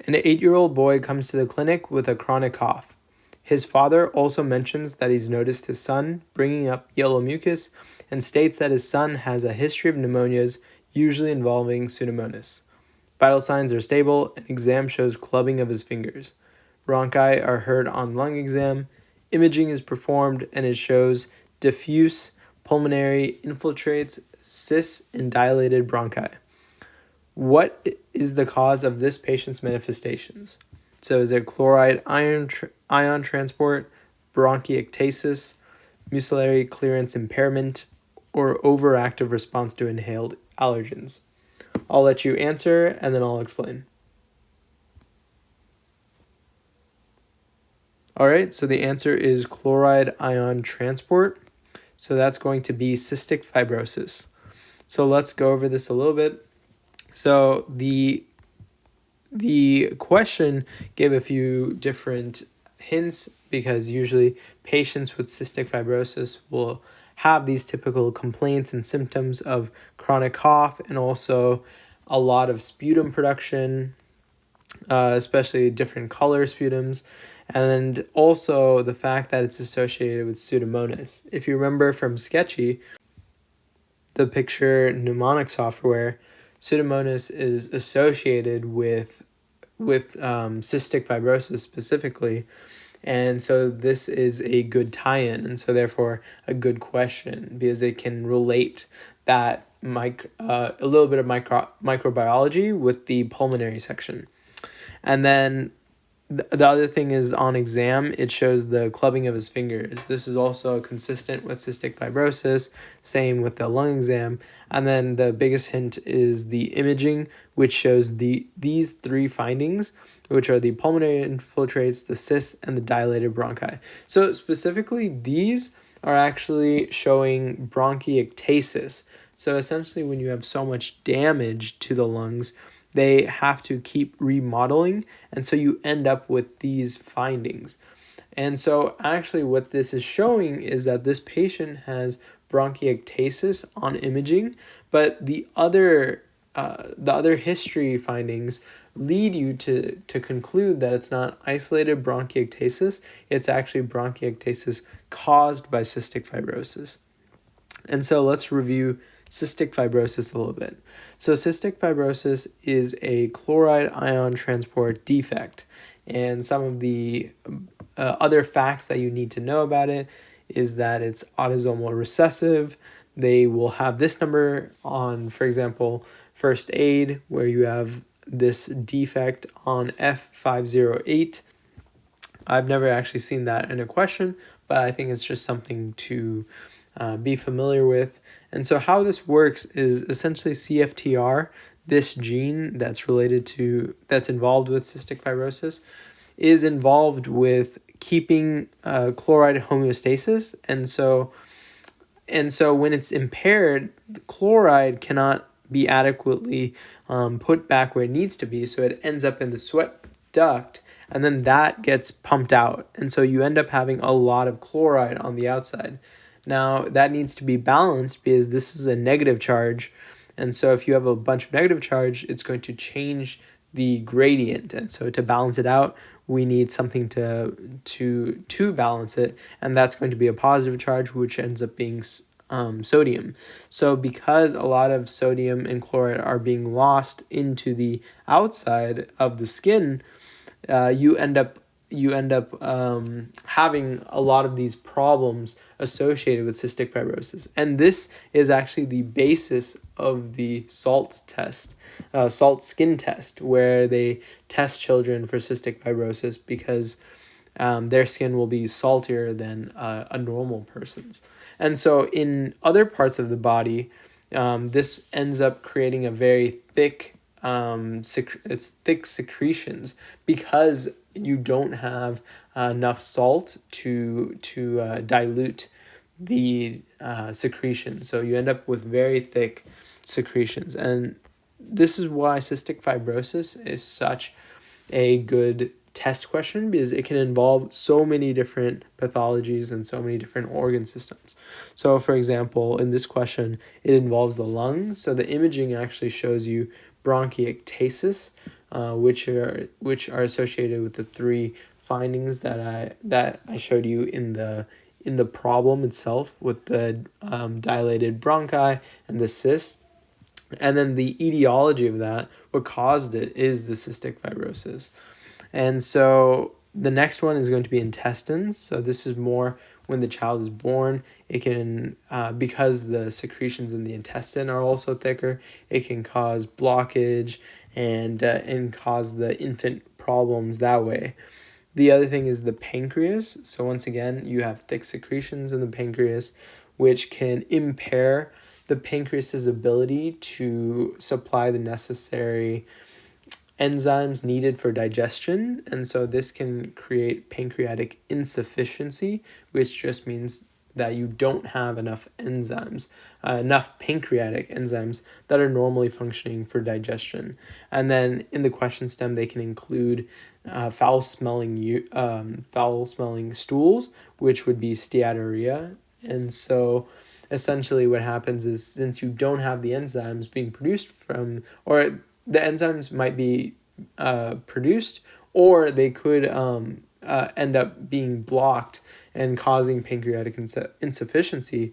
An 8-year-old boy comes to the clinic with a chronic cough. His father also mentions that he's noticed his son bringing up yellow mucus and states that his son has a history of pneumonias, usually involving Pseudomonas. Vital signs are stable, and exam shows clubbing of his fingers. Bronchi are heard on lung exam. Imaging is performed, and it shows diffuse pulmonary infiltrates, cysts, and dilated bronchi. What is the cause of this patient's manifestations? So is it chloride ion transport, bronchiectasis, mucillary clearance impairment, or overactive response to inhaled allergens? I'll let you answer and then I'll explain. All right, so the answer is chloride ion transport. So that's going to be cystic fibrosis. So let's go over this a little bit. So the question gave a few different hints because usually patients with cystic fibrosis will have these typical complaints and symptoms of chronic cough and also a lot of sputum production, especially different color sputums, and also the fact that it's associated with Pseudomonas. If you remember from Sketchy, the picture mnemonic software, Pseudomonas is associated with cystic fibrosis specifically, and so this is a good tie-in, and so therefore a good question because it can relate that a little bit of microbiology with the pulmonary section. And then the other thing is on exam, it shows the clubbing of his fingers. This is also consistent with cystic fibrosis, same with the lung exam. And then the biggest hint is the imaging, which shows these three findings, which are the pulmonary infiltrates, the cysts, and the dilated bronchi. So specifically, these are actually showing bronchiectasis. So essentially, when you have so much damage to the lungs, they have to keep remodeling, and so you end up with these findings. And so actually what this is showing is that this patient has bronchiectasis on imaging, but the other history findings lead you to conclude that it's not isolated bronchiectasis, it's actually bronchiectasis caused by cystic fibrosis. And so let's review cystic fibrosis a little bit. So cystic fibrosis is a chloride ion transport defect. And some of the other facts that you need to know about it is that it's autosomal recessive. They will have this number on, for example, first aid, where you have this defect on F508. I've never actually seen that in a question, but I think it's just something to be familiar with. And so how this works is essentially CFTR, this gene that's involved with cystic fibrosis, is involved with keeping chloride homeostasis. And so when it's impaired, the chloride cannot be adequately put back where it needs to be. So it ends up in the sweat duct, and then that gets pumped out. And so you end up having a lot of chloride on the outside. Now, that needs to be balanced because this is a negative charge. And so if you have a bunch of negative charge, it's going to change the gradient. And so to balance it out, we need something to balance it. And that's going to be a positive charge, which ends up being sodium. So because a lot of sodium and chloride are being lost into the outside of the skin, you end up having a lot of these problems associated with cystic fibrosis. And this is actually the basis of the SALT test, SALT skin test, where they test children for cystic fibrosis because their skin will be saltier than a normal person's. And so in other parts of the body, this ends up creating a very thick thick secretions because you don't have enough salt to dilute the secretion. So you end up with very thick secretions. And this is why cystic fibrosis is such a good test question, because it can involve so many different pathologies and so many different organ systems. So for example, in this question, it involves the lungs. So the imaging actually shows you bronchiectasis, which are associated with the three findings that I showed you in the problem itself with the dilated bronchi and the cyst. And then the etiology of that, what caused it, is the cystic fibrosis. And so the next one is going to be intestines. So this is more when the child is born. It can, because the secretions in the intestine are also thicker, it can cause blockage and cause the infant problems that way. The other thing is the pancreas. So once again, you have thick secretions in the pancreas, which can impair the pancreas's ability to supply the necessary enzymes needed for digestion. And so this can create pancreatic insufficiency, which just means that you don't have enough enzymes, enough pancreatic enzymes that are normally functioning for digestion. And then in the question stem, they can include foul smelling stools, which would be steatorrhea. And so essentially what happens is, since you don't have the enzymes being produced from, or the enzymes might be produced, or they could end up being blocked and causing pancreatic insufficiency.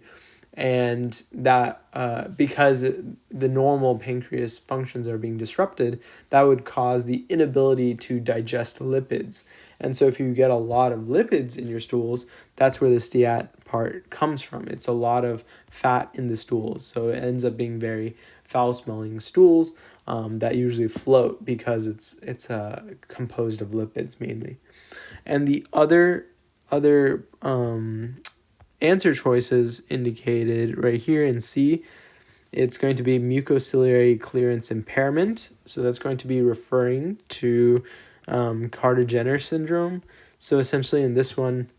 And that because the normal pancreas functions are being disrupted, that would cause the inability to digest lipids. And so if you get a lot of lipids in your stools, that's where the steat part comes from. It's a lot of fat in the stools. So it ends up being very foul-smelling stools that usually float because it's composed of lipids mainly. And the other answer choices indicated right here in C, it's going to be mucociliary clearance impairment. So that's going to be referring to Carter-Jenner syndrome. So essentially in this one,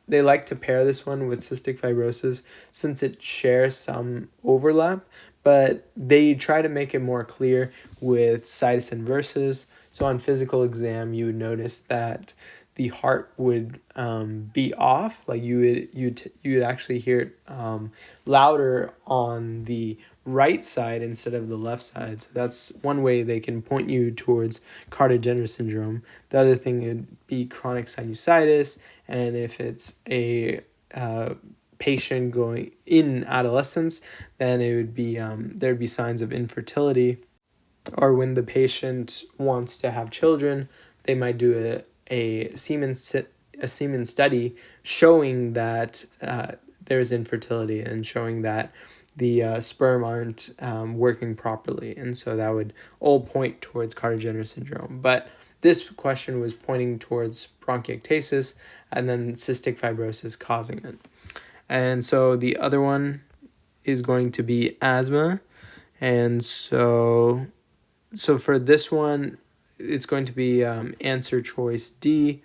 they like to pair this one with cystic fibrosis since it shares some overlap, but they try to make it more clear with situs inversus. So on physical exam, you would notice that the heart would be off, like you'd actually hear it louder on the right side instead of the left side. So that's one way they can point you towards Carter-Jenner syndrome. The other thing would be chronic sinusitis, and if it's a patient going in adolescence, then it would be there'd be signs of infertility. Or when the patient wants to have children, they might do a semen study showing that there's infertility and showing that the sperm aren't working properly. And so that would all point towards Carter-Jenner syndrome. But this question was pointing towards bronchiectasis and then cystic fibrosis causing it. And so the other one is going to be asthma. And so for this one, it's going to be answer choice D.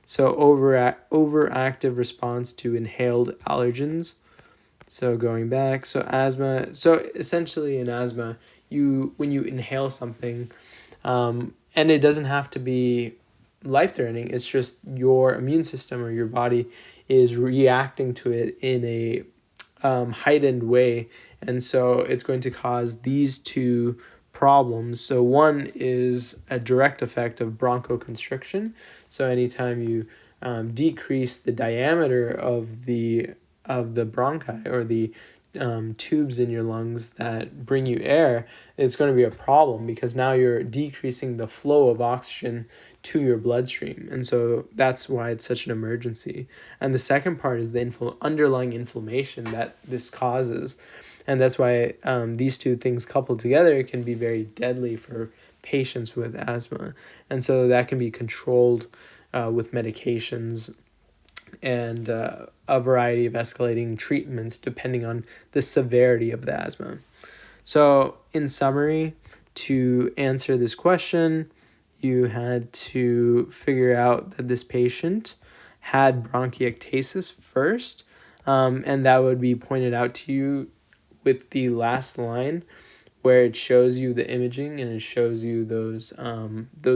So overactive response to inhaled allergens. So going back, so asthma. So essentially in asthma, when you inhale something, and it doesn't have to be life-threatening. It's just your immune system or your body is reacting to it in a heightened way, and so it's going to cause these two problems. So one is a direct effect of bronchoconstriction. So anytime you decrease the diameter of the bronchi or the tubes in your lungs that bring you air, it's going to be a problem because now you're decreasing the flow of oxygen to your bloodstream. And so that's why it's such an emergency. And the second part is the underlying inflammation that this causes. And that's why these two things coupled together can be very deadly for patients with asthma. And so that can be controlled with medications and a variety of escalating treatments depending on the severity of the asthma. So in summary, to answer this question, you had to figure out that this patient had bronchiectasis first, and that would be pointed out to you with the last line where it shows you the imaging and it shows you those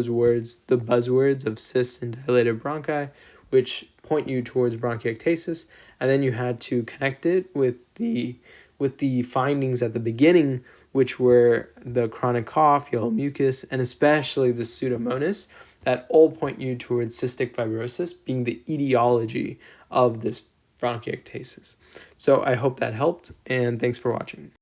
words, the buzzwords of cysts and dilated bronchi, which point you towards bronchiectasis, and then you had to connect it with the findings at the beginning which were the chronic cough, yellow mucus, and especially the Pseudomonas, that all point you towards cystic fibrosis being the etiology of this bronchiectasis. So I hope that helped, and thanks for watching.